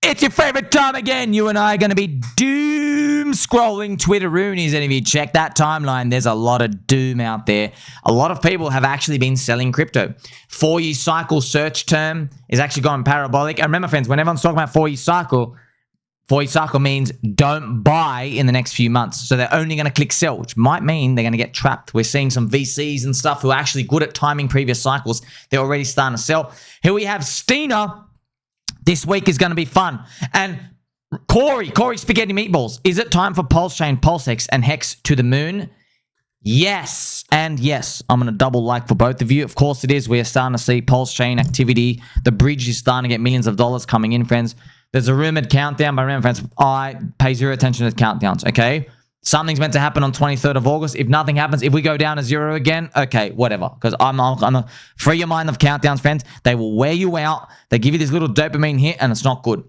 It's your favorite time again. You and I are going to be doom scrolling Twitteroonies. And if you check that timeline, there's a lot of doom out there. A lot of people have actually been selling crypto. 4-year cycle search term is actually going parabolic. And remember, friends, when everyone's talking about 4-year cycle means don't buy in the next few months. So they're only going to click sell, which might mean they're going to get trapped. We're seeing some VCs and stuff who are actually good at timing previous cycles. They're already starting to sell. Here we have Steena. This week is going to be fun. And Corey Spaghetti Meatballs. Is it time for PulseChain, PulseX, and HEX to the moon? Yes. And yes. I'm going to double like for both of you. Of course it is. We are starting to see PulseChain activity. The bridge is starting to get millions of dollars coming in, friends. There's a rumored countdown, but remember, friends, I pay zero attention to the countdowns, okay? Something's meant to happen on 23rd of August. If nothing happens, if we go down to 0 again, okay, whatever. Because I'm a free your mind of countdowns, friends. They will wear you out. They give you this little dopamine hit, and it's not good.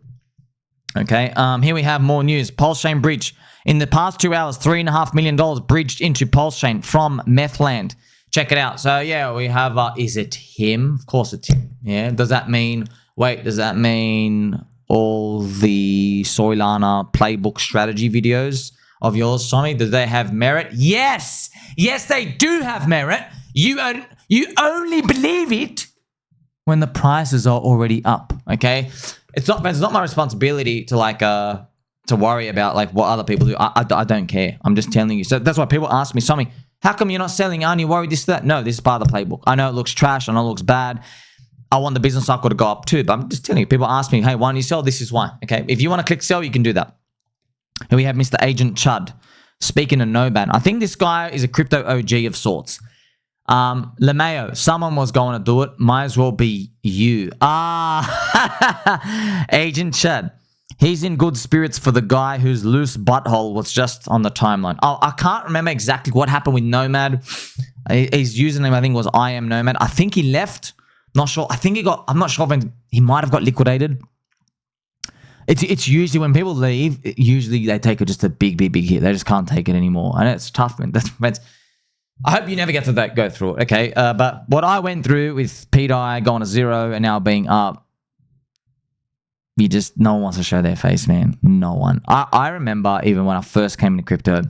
Okay, here we have more news. PulseChain bridge. In the past 2 hours, $3.5 million bridged into PulseChain from Methland. Check it out. So, yeah, we have, is it him? Of course it's him. Yeah, does that mean all the SOYLANA playbook strategy videos of yours, Sommi, do they have merit? Yes! Yes, they do have merit. You only believe it when the prices are already up, okay? It's not my responsibility to worry about like what other people do. I don't care. I'm just telling you. So that's why people ask me, Sommi, how come you're not selling? Aren't you worried this, that? No, this is part of the playbook. I know it looks trash. I know it looks bad. I want the business cycle to go up too, but I'm just telling you, people ask me, hey, why don't you sell? This is why, okay? If you want to click sell, you can do that. Here we have Mr. Agent Chud. Speaking of Nomad, I think this guy is a crypto OG of sorts. LeMayo, someone was going to do it. Might as well be you. Agent Chud. He's in good spirits for the guy whose loose butthole was just on the timeline. Oh, I can't remember exactly what happened with Nomad. His username, I think, was I am Nomad. I think he left. Not sure. I think I'm not sure if he might have got liquidated. It's usually when people leave, usually they take just a big hit. They just can't take it anymore. And it's tough, man. I hope you never get to go through it, okay? But what I went through with P.I going to 0 and now being up, no one wants to show their face, man. No one. I remember even when I first came into crypto,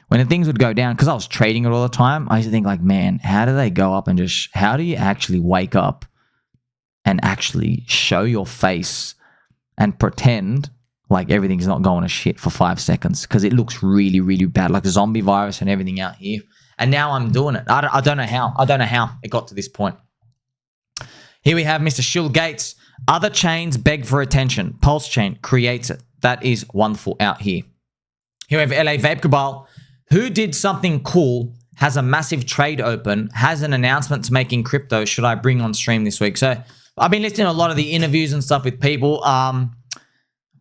when the things would go down, because I was trading it all the time, I used to think like, man, how do they go up and how do you actually wake up and actually show your face and pretend like everything's not going to shit for 5 seconds? Because it looks really, really bad, like a zombie virus and everything out here. And now I'm doing it. I don't know how. I don't know how it got to this point. Here we have Mr. Shill Gates. Other chains beg for attention. PulseChain creates it. That is wonderful out here. Here we have LA Vape Cabal. Who did something cool, has a massive trade open, has an announcement to make in crypto, should I bring on stream this week? So I've been listening to a lot of the interviews and stuff with people.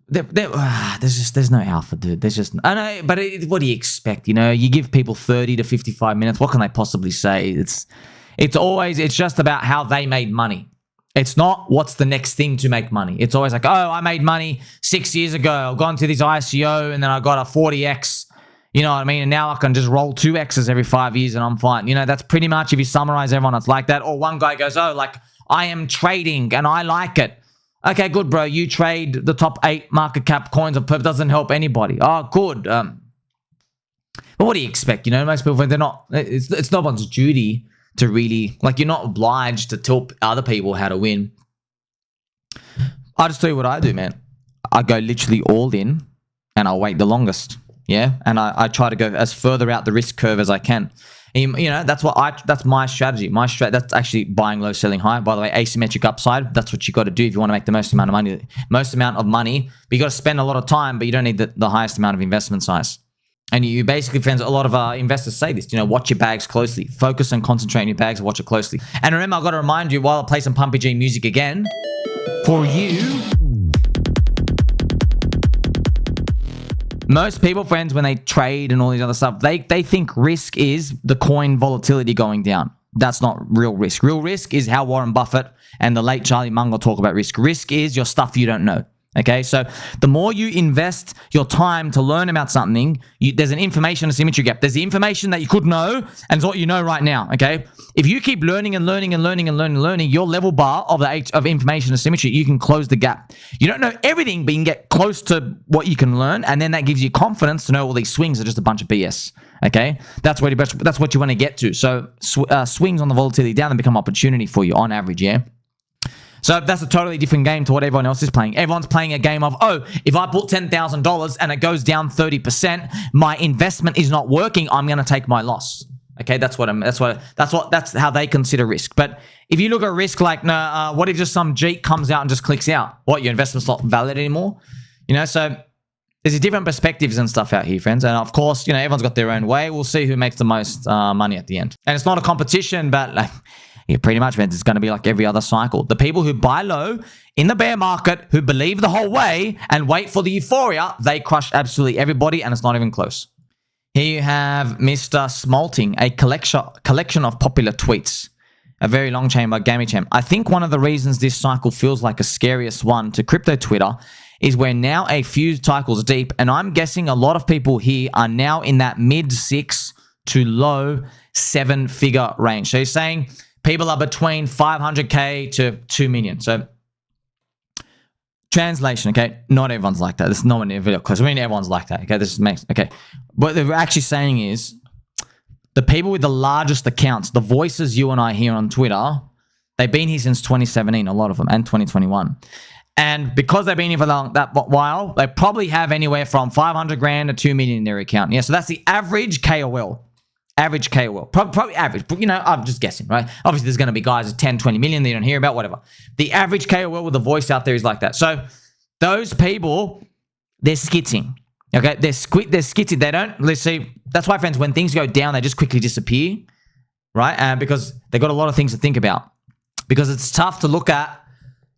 There's no alpha, dude. There's just, I know, but what do you expect? You know, you give people 30 to 55 minutes. What can they possibly say? It's just about how they made money. It's not what's the next thing to make money. It's always like, oh, I made money 6 years ago. I've gone to this ICO and then I got a 40x. You know what I mean? And now I can just roll 2x's every 5 years and I'm fine. You know, that's pretty much, if you summarize everyone that's like that. Or one guy goes, oh, like, I am trading and I like it. Okay, good, bro. You trade the top 8 market cap coins of perp. Doesn't help anybody. Oh, good. But what do you expect? You know, most people, it's no one's duty to really, like, you're not obliged to tell other people how to win. I'll just tell you what I do, man. I go literally all in and I'll wait the longest. Yeah, and I try to go as further out the risk curve as I can. You know, that's my strategy. That's actually buying low, selling high. By the way, asymmetric upside. That's what you got to do if you want to make the most amount of money. But you got to spend a lot of time, but you don't need the highest amount of investment size. And you basically, friends, a lot of investors say this. You know, watch your bags closely. Focus and concentrate on your bags. Watch it closely. And remember, I've got to remind you while I play some Pumpy G music again for you. Most people, friends, when they trade and all these other stuff, they think risk is the coin volatility going down. That's not real risk. Real risk is how Warren Buffett and the late Charlie Munger talk about risk. Risk is your stuff you don't know. Okay, so the more you invest your time to learn about something, there's an information asymmetry gap. There's the information that you could know, and it's what you know right now. Okay, if you keep learning and learning and learning and learning and learning, your level bar of information asymmetry, you can close the gap. You don't know everything, but you can get close to what you can learn, and then that gives you confidence to know all these swings are just a bunch of BS. Okay, that's what you want to get to. So swings on the volatility down and become opportunity for you on average. Yeah. So that's a totally different game to what everyone else is playing. Everyone's playing a game of, oh, if I put $10,000 and it goes down 30%, my investment is not working. I'm going to take my loss. Okay, that's how they consider risk. But if you look at risk like, no, what if just some jeet comes out and just clicks out? What, your investment's not valid anymore? You know, so there's different perspectives and stuff out here, friends. And of course, you know, everyone's got their own way. We'll see who makes the most money at the end. And it's not a competition, but like, yeah, pretty much, friends. It's going to be like every other cycle. The people who buy low in the bear market, who believe the whole way and wait for the euphoria, they crush absolutely everybody, and it's not even close. Here you have Mr. Smolting, a collection of popular tweets. A very long chain by GamyChain. I think one of the reasons this cycle feels like a scariest one to crypto Twitter is we're now a few cycles deep, and I'm guessing a lot of people here are now in that mid-6 to low 7-figure range. So you're saying people are between 500K to 2 million. So translation, okay? Not everyone's like that. There's no one ever close. I mean, everyone's like that, okay? This makes, okay. What they're actually saying is the people with the largest accounts, the voices you and I hear on Twitter, they've been here since 2017, a lot of them, and 2021. And because they've been here for that while, they probably have anywhere from 500 grand to 2 million in their account. Yeah, so that's the average KOL. Average KOL, probably average, but you know, I'm just guessing, right? Obviously, there's going to be guys at 10, 20 million that you don't hear about, whatever. The average KOL with a voice out there is like that. So those people, they're skitzing, okay? They're skitzing. They don't, let's see, that's why, friends, when things go down, they just quickly disappear, right? Because they've got a lot of things to think about. Because it's tough to look at.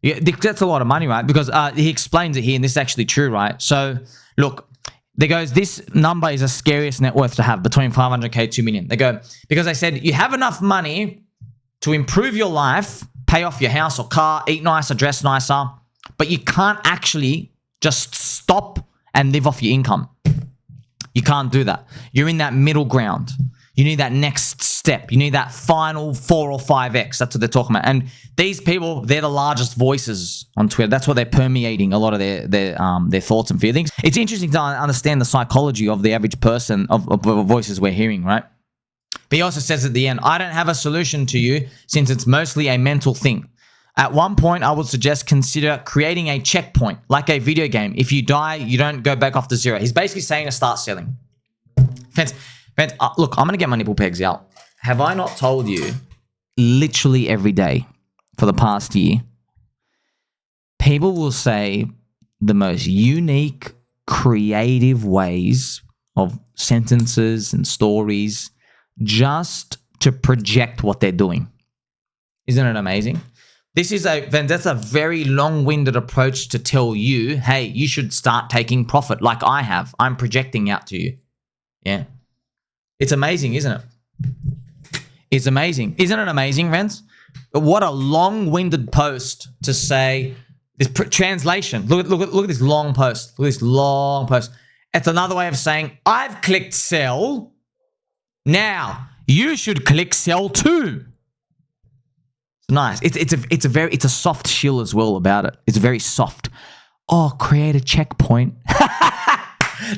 Yeah, that's a lot of money, right? Because he explains it here, and this is actually true, right? So look, there goes, this number is the scariest net worth to have, between 500K, 2 million. They go, because they said you have enough money to improve your life, pay off your house or car, eat nicer, dress nicer, but you can't actually just stop and live off your income. You can't do that. You're in that middle ground. You need that next step. You need that final 4 or 5x. That's what they're talking about. And these people, they're the largest voices on Twitter. That's what they're permeating a lot of their thoughts and feelings. It's interesting to understand the psychology of the average person, of voices we're hearing, right? But he also says at the end, I don't have a solution to you since it's mostly a mental thing. At one point, I would suggest consider creating a checkpoint, like a video game. If you die, you don't go back off to zero. He's basically saying to start selling. Friends, look, I'm going to get my nipple pegs out. Have I not told you literally every day for the past year, people will say the most unique, creative ways of sentences and stories just to project what they're doing. Isn't it amazing? That's a very long-winded approach to tell you, hey, you should start taking profit like I have. I'm projecting out to you. Yeah. It's amazing, isn't it? It's amazing. Isn't it amazing, friends? What a long-winded post to say this translation. Look at this long post. Look at this long post. It's another way of saying, I've clicked sell. Now, you should click sell too. It's nice. It's a soft shill as well about it. It's very soft. Oh, create a checkpoint.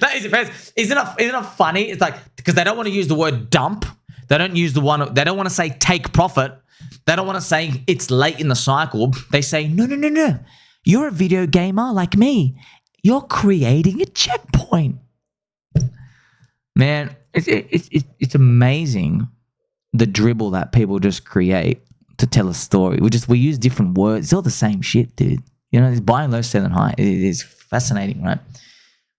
That is, friends, isn't it funny? It's like, because they don't want to use the word dump. They don't want to say take profit. They don't want to say it's late in the cycle. They say, no. You're a video gamer like me. You're creating a checkpoint. Man, it's amazing the dribble that people just create to tell a story. We use different words. It's all the same shit, dude. You know, it's buying low, selling high. It is fascinating, right?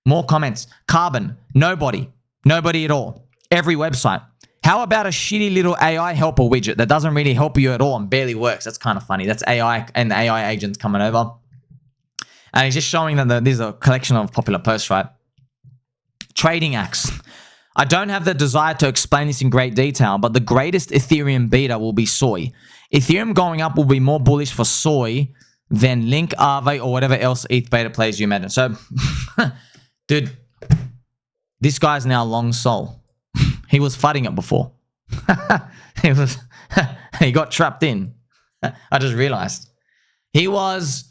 More comments. Carbon. Nobody at all. Every website. How about a shitty little AI helper widget that doesn't really help you at all and barely works? That's kind of funny. That's AI and AI agents coming over. And he's just showing that there's a collection of popular posts, right? Trading acts. I don't have the desire to explain this in great detail, but the greatest Ethereum beta will be soy. Ethereum going up will be more bullish for soy then Link, Aave, or whatever else ETH beta plays you imagine. So, dude, this guy's now long Sol. He was fighting it before. He got trapped in. I just realized. He was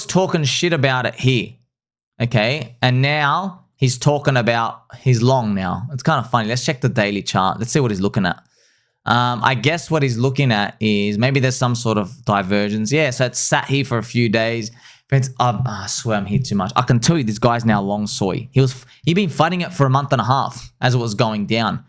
talking shit about it here. Okay, and now he's talking about he's long now. It's kind of funny. Let's check the daily chart. Let's see what he's looking at. I guess what he's looking at is maybe there's some sort of divergence. Yeah, so it's sat here for a few days. Friends, I swear I'm here too much. I can tell you this guy's now long soy. He'd been fighting it for a month and a half as it was going down.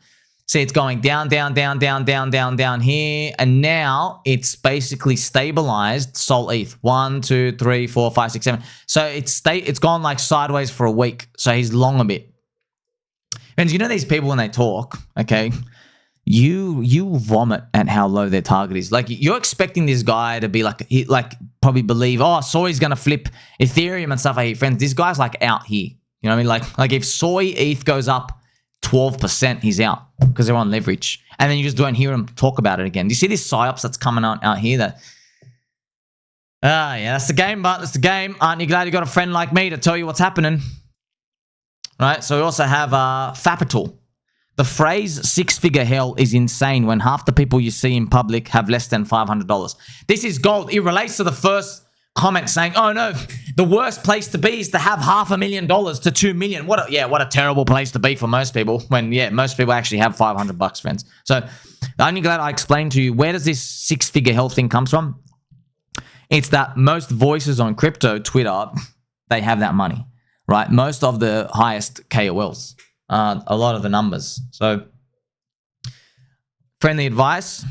See, it's going down, down, down, down, down, down, down here. And now it's basically stabilized Sol ETH. 1, 2, 3, 4, 5, 6, 7. So it's gone like sideways for a week. So he's long a bit. And you know these people when they talk, okay, you vomit at how low their target is. Like you're expecting this guy to be like probably believe, oh, Soy's gonna flip Ethereum and stuff. Hey, friends, this guy's like out here. You know what I mean? Like if Soy ETH goes up 12%, he's out because they're on leverage. And then you just don't hear him talk about it again. Do you see this PsyOps that's coming out here that... yeah, that's the game, but that's the game. Aren't you glad you got a friend like me to tell you what's happening? Right, so we also have Fapital. The phrase six-figure hell is insane when half the people you see in public have less than $500. This is gold. It relates to the first comment saying, oh no, the worst place to be is to have $500,000 to $2 million. What a terrible place to be for most people when, yeah, most people actually have $500, friends. So I'm glad I explained to you, where does this six-figure hell thing comes from? It's that most voices on crypto, Twitter, they have that money, right? Most of the highest KOLs, a lot of the numbers. So friendly advice,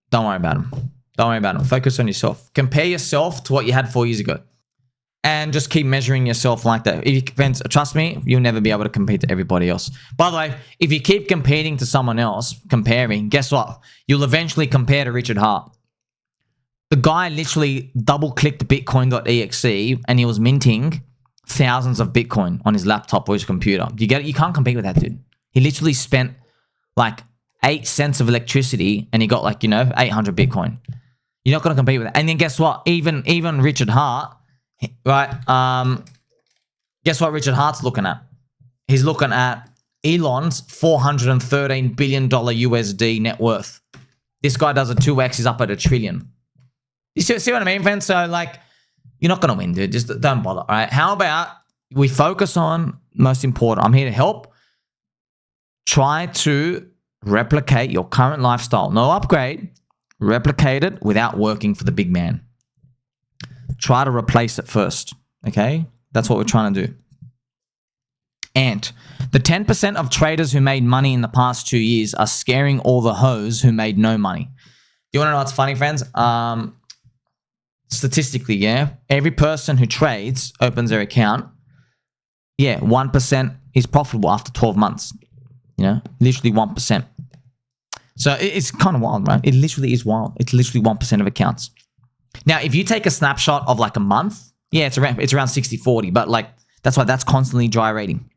don't worry about them. Don't worry about it. Focus on yourself. Compare yourself to what you had 4 years ago. And just keep measuring yourself like that. If you, friends, trust me, you'll never be able to compete to everybody else. By the way, if you keep competing to someone else, comparing, guess what? You'll eventually compare to Richard Hart. The guy literally double-clicked Bitcoin.exe and he was minting thousands of Bitcoin on his laptop or his computer. You can't compete with that dude. He literally spent like 8 cents of electricity and he got like, 800 Bitcoin. You're not going to compete with it. And then guess what? Even Richard Hart, right? Guess what Richard Hart's looking at? He's looking at Elon's $413 billion USD net worth. This guy does a 2x, he's up at $1 trillion. You see what I mean, friends? So, like, you're not going to win, dude. Just don't bother, all right? How about we focus on most important? I'm here to help. Try to replicate your current lifestyle. No upgrade. Replicate it without working for the big man. Try to replace it first, okay? That's what we're trying to do. And the 10% of traders who made money in the past 2 years are scaring all the hoes who made no money. You want to know what's funny, friends? Statistically, yeah, every person who trades, opens their account, yeah, 1% is profitable after 12 months. Literally 1%. So it's kind of wild, right? It literally is wild. It's literally 1% of accounts. Now, if you take a snapshot of like a month, yeah, it's around 60-40, but like that's why that's constantly gyrating.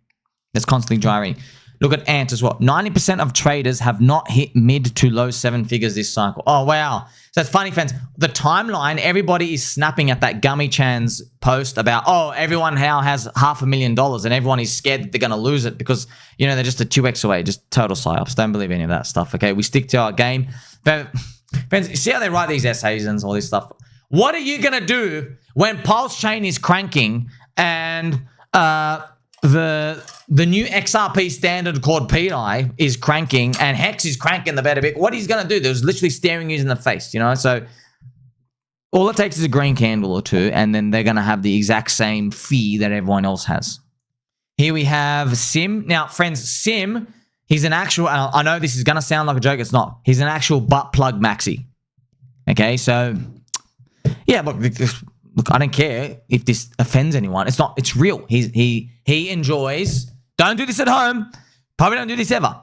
That's constantly gyrating. Look at Ant as well. 90% of traders have not hit mid to low 7 figures this cycle. Oh, wow. So it's funny, friends. The timeline, everybody is snapping at that Gummy Chan's post about, oh, everyone now has $500,000 and everyone is scared that they're going to lose it because, they're just a 2x away. Just total PsyOps. Don't believe any of that stuff, okay? We stick to our game. But, friends, you see how they write these essays and all this stuff? What are you going to do when PulseChain is cranking and the new XRP standard called PI is cranking and Hex is cranking the better bit? What he's going to do? There's literally staring you in the face, So all it takes is a green candle or two and then they're going to have the exact same fee that everyone else has. Here we have Sim. Now, friends, Sim, he's an actual, I know this is going to sound like a joke. It's not. He's an actual Butt-Plug Maxi. Okay, so yeah, look, I don't care if this offends anyone. It's not. It's real. He enjoys. Don't do this at home. Probably don't do this ever.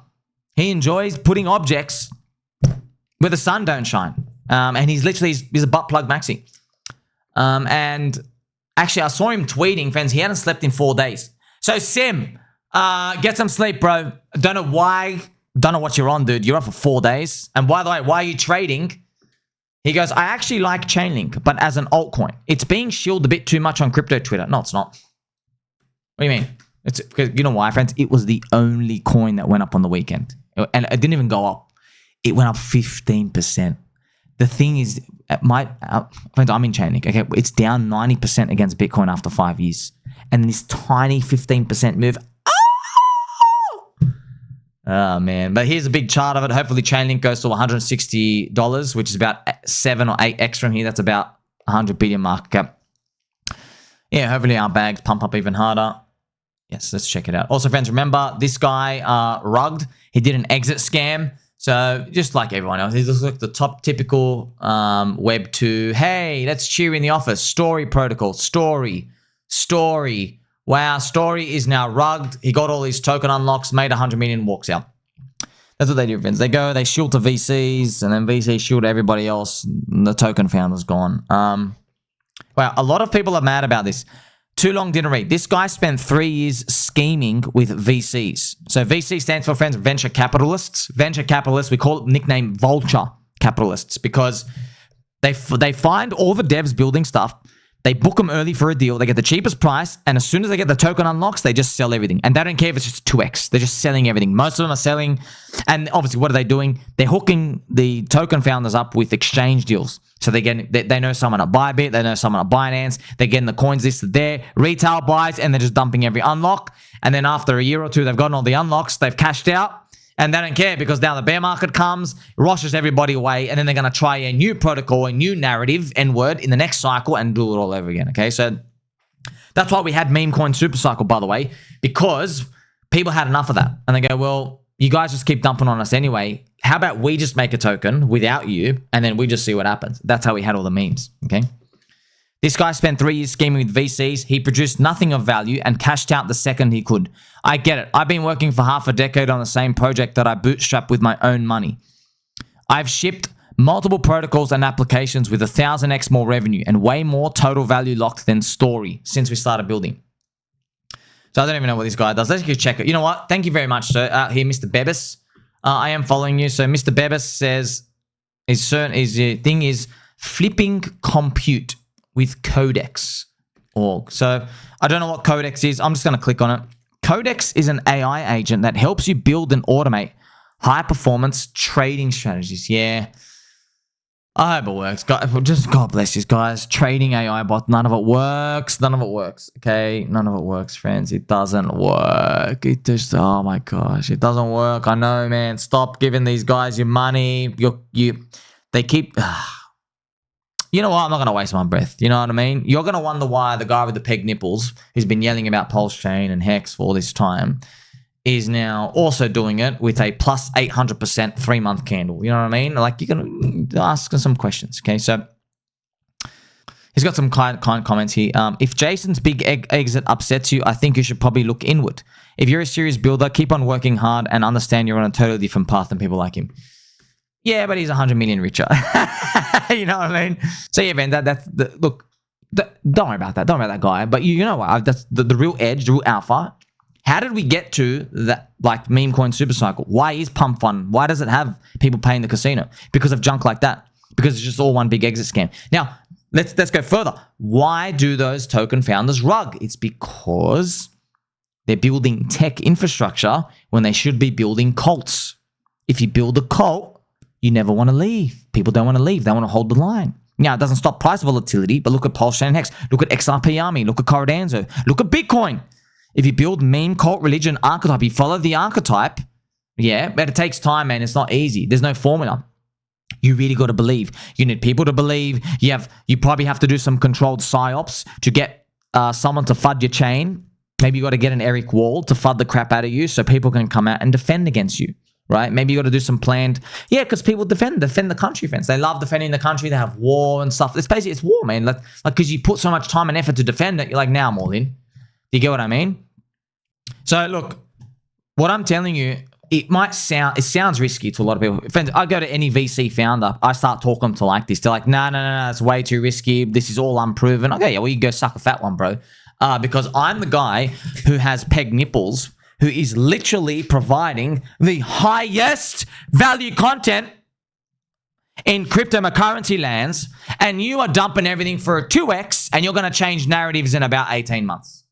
He enjoys putting objects where the sun don't shine. And he's a Butt-Plug Maxi. And actually, I saw him tweeting, friends. He hadn't slept in 4 days. So Sim, get some sleep, bro. Don't know why. Don't know what you're on, dude. You're up for 4 days. And by the way, why are you trading He goes, I actually like Chainlink, but as an altcoin. It's being shilled a bit too much on crypto Twitter. No, it's not. What do you mean? It's because you know why, friends? It was the only coin that went up on the weekend. And it didn't even go up. It went up 15%. The thing is, friends, I'm in Chainlink. Okay, it's down 90% against Bitcoin after 5 years. And this tiny 15% move. Oh, man. But here's a big chart of it. Hopefully, Chainlink goes to $160, which is about 7 or 8x from here. That's about 100 billion market cap. Yeah, hopefully our bags pump up even harder. Yes, let's check it out. Also, friends, remember, this guy, Rugged, he did an exit scam. So, just like everyone else, he's just like the top typical Web 2. Hey, let's cheer in the office. Story protocol. Story. Wow, Story is now rugged. He got all these token unlocks, made 100 million, walks out. That's what they do, friends. They go, they shield to VCs, and then VCs shield to everybody else. And the token founder's gone. Wow, a lot of people are mad about this. Too long didn't read. This guy spent 3 years scheming with VCs. So VC stands for, friends, venture capitalists. Venture capitalists, we call it nickname vulture capitalists because they find all the devs building stuff. They book them early for a deal. They get the cheapest price. And as soon as they get the token unlocks, they just sell everything. And they don't care if it's just 2x. They're just selling everything. Most of them are selling. And obviously, what are they doing? They're hooking the token founders up with exchange deals. So they know someone at Bybit. They know someone at Binance. They're getting the coins listed there. Retail buys. And they're just dumping every unlock. And then after a year or two, they've gotten all the unlocks. They've cashed out. And they don't care because now the bear market comes, rushes everybody away, and then they're going to try a new protocol, a new narrative, N-word, in the next cycle and do it all over again, okay? So that's why we had meme coin super cycle, by the way, because people had enough of that. And they go, well, you guys just keep dumping on us anyway. How about we just make a token without you, and then we just see what happens? That's how we had all the memes, okay? This guy spent 3 years scheming with VCs. He produced nothing of value and cashed out the second he could. I get it. I've been working for half a decade on the same project that I bootstrapped with my own money. I've shipped multiple protocols and applications with 1,000x more revenue and way more total value locked than Story since we started building. So I don't even know what this guy does. Let's go check it. You know what? Thank you very much, sir. Here, Mr. Bebis. I am following you. So Mr. Bebis says his thing is flipping compute with Codex.org. So I don't know what Codex is. I'm just going to click on it. Codex is an AI agent that helps you build and automate high-performance trading strategies. Yeah. I hope it works. God bless you guys. Trading AI bot. None of it works. None of it works. Okay? None of it works, friends. It doesn't work. It just, oh my gosh. It doesn't work. I know, man. Stop giving these guys your money. They keep... You know what? I'm not going to waste my breath. You know what I mean? You're going to wonder why the guy with the peg nipples, who's been yelling about PulseChain and HEX for all this time, is now also doing it with a plus 800% 3-month candle. You know what I mean? Like, you're going to ask some questions, okay? So, he's got some kind comments here. If Jason's big exit upsets you, I think you should probably look inward. If you're a serious builder, keep on working hard and understand you're on a totally different path than people like him. Yeah, but he's 100 million richer. You know what I mean? So yeah, man, look, don't worry about that. Don't worry about that guy. But you know what? That's the real edge, the real alpha. How did we get to that, like, meme coin super cycle? Why is pump fun? Why does it have people paying the casino? Because of junk like that. Because it's just all one big exit scam. Now, let's go further. Why do those token founders rug? It's because they're building tech infrastructure when they should be building cults. If you build a cult, you never want to leave. People don't want to leave. They want to hold the line. Now, it doesn't stop price volatility, but look at PulseChain and HEX. Look at XRP Army. Look at Corridanzo. Look at Bitcoin. If you build meme, cult, religion, archetype, you follow the archetype, yeah, but it takes time, man. It's not easy. There's no formula. You really got to believe. You need people to believe. You probably have to do some controlled PsyOps to get someone to FUD your chain. Maybe you got to get an Eric Wall to FUD the crap out of you so people can come out and defend against you. Right? Maybe you got to do some planned... Yeah, because people defend the country, friends. They love defending the country. They have war and stuff. It's war, man. Like, because you put so much time and effort to defend it, you're like, now I'm all in. Do you get what I mean? So, look, what I'm telling you, it sounds risky to a lot of people. Friends, I go to any VC founder, I start talking to like this. They're like, no, it's way too risky. This is all unproven. Okay, yeah, well, you go suck a fat one, bro. Because I'm the guy who has peg nipples, who is literally providing the highest value content in cryptocurrency lands, and you are dumping everything for a 2x, and you're going to change narratives in about 18 months.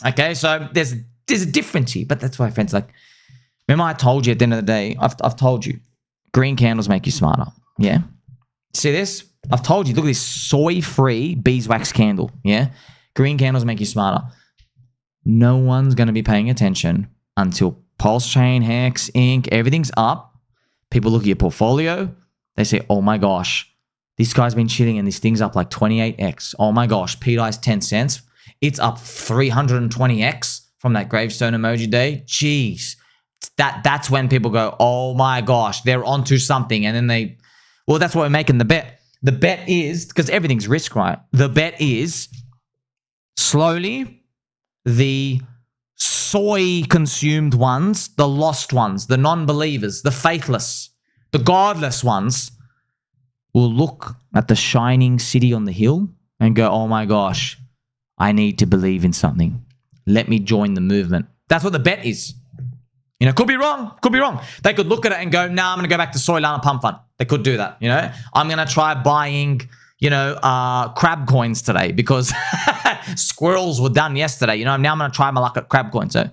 Okay, so there's a difference here, but that's why, friends, like, remember I told you at the end of the day, I've told you, green candles make you smarter. Yeah? See this? I've told you, look at this soy-free beeswax candle. Yeah? Green candles make you smarter. No one's going to be paying attention until PulseChain, HEX, Inc., everything's up. People look at your portfolio. They say, oh my gosh, this guy's been chilling and this thing's up like 28x. Oh my gosh, PDI's 10 cents. It's up 320x from that gravestone emoji day. Jeez. That's when people go, oh my gosh, they're onto something. And then well, that's why we're making the bet. The bet is, because everything's risk, right? The bet is slowly the soy-consumed ones, the lost ones, the non-believers, the faithless, the godless ones will look at the shining city on the hill and go, oh my gosh, I need to believe in something. Let me join the movement. That's what the bet is. You know, could be wrong. Could be wrong. They could look at it and go, nah, I'm going to go back to SOYLANA pump fund. They could do that, you know. I'm going to try buying, you know, crab coins today because squirrels were done yesterday. You know, now I'm going to try my luck at crab coins. So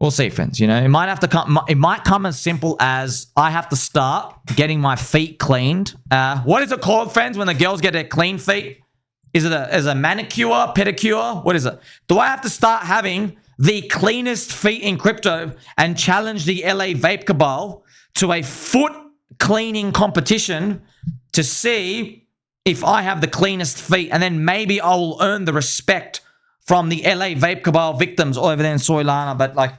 we'll see, friends. You know, it might have to come. It might come as simple as I have to start getting my feet cleaned. What is it called, friends, when the girls get their clean feet? Is it a manicure, pedicure? What is it? Do I have to start having the cleanest feet in crypto and challenge the LA Vape Cabal to a foot cleaning competition to see if I have the cleanest feet, and then maybe I'll earn the respect from the LA Vape Cabal victims all over there in SOYLANA. But like,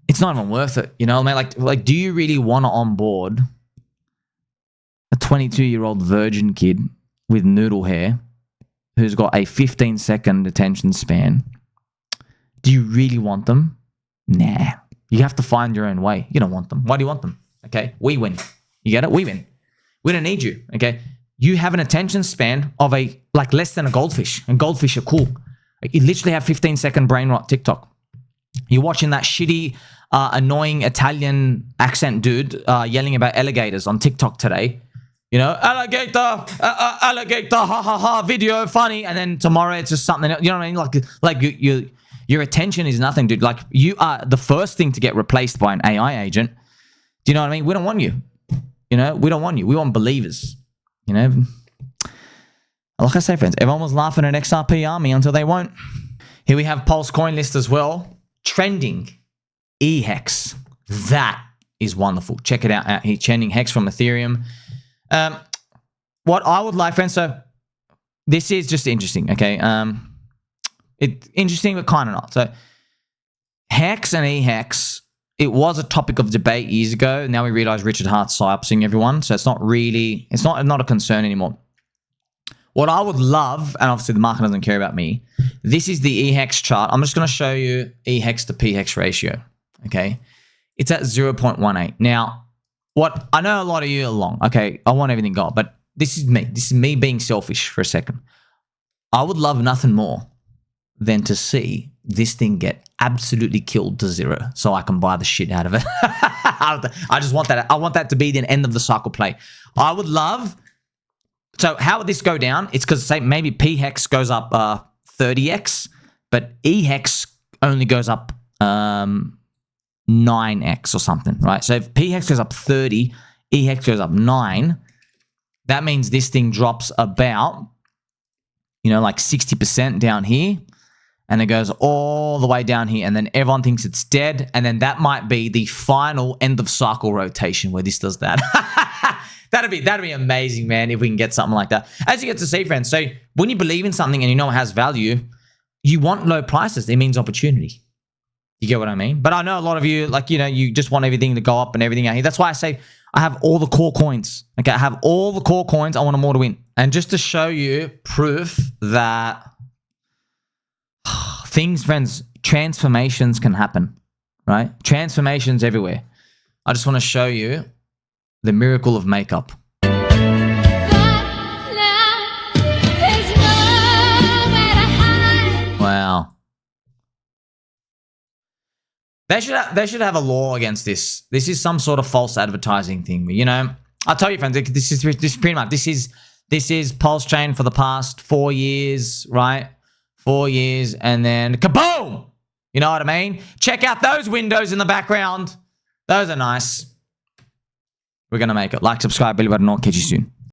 it's not even worth it, you know. I mean, like, do you really want to onboard a 22-year-old virgin kid with noodle hair who's got a 15-second attention span? Do you really want them? Nah. You have to find your own way. You don't want them. Why do you want them? Okay, we win. You get it? We win. We don't need you. Okay, you have an attention span of less than a goldfish, and goldfish are cool. You literally have 15-second brain rot TikTok. You're watching that shitty, annoying Italian accent dude yelling about alligators on TikTok today. You know, alligator, alligator, ha ha ha, video funny, and then tomorrow it's just something else. You know what I mean? Like your attention is nothing, dude. Like, you are the first thing to get replaced by an AI agent. Do you know what I mean? We don't want you. You know, we don't want you. We want believers. You know, like I say, friends, everyone was laughing at XRP Army until they won't. Here we have Pulse coin list as well. Trending eHEX. That is wonderful. Check it out here. Trending HEX from Ethereum. What I would like, friends, so this is just interesting, okay? It's interesting, but kind of not. So HEX and eHEX, it was a topic of debate years ago. Now we realize Richard Hart's PsyOpsing everyone. So it's not really, it's not a concern anymore. What I would love, and obviously the market doesn't care about me, this is the eHEX chart. I'm just going to show you eHEX to pHEX ratio, okay? It's at 0.18. Now, what I know a lot of you are long, okay? I want everything gone, but this is me. This is me being selfish for a second. I would love nothing more than to see this thing get absolutely killed to zero so I can buy the shit out of it. I just want that. I want that to be the end of the cycle play. I would love... So how would this go down? It's because, say, maybe pHEX goes up 30x, but eHEX only goes up 9x or something, right? So if pHEX goes up 30, eHEX goes up 9, that means this thing drops about, you know, like 60% down here, and it goes all the way down here, and then everyone thinks it's dead, and then that might be the final end of cycle rotation where this does that. That'd be amazing, man, if we can get something like that. As you get to see, friends, so when you believe in something and you know it has value, you want low prices. It means opportunity. You get what I mean? But I know a lot of you, like, you know, you just want everything to go up and everything out here. That's why I say I have all the core coins. Okay, I have all the core coins. I want them all to win. And just to show you proof that things, friends, transformations can happen, right? Transformations everywhere. I just want to show you the miracle of makeup. Wow. They should have a law against this. This is some sort of false advertising thing. You know, I'll tell you, friends, this is pretty much, this is PulseChain for the past 4 years, right? 4 years, and then kaboom! You know what I mean? Check out those windows in the background. Those are nice. We're going to make it. Like, subscribe, belly button, I'll catch you soon.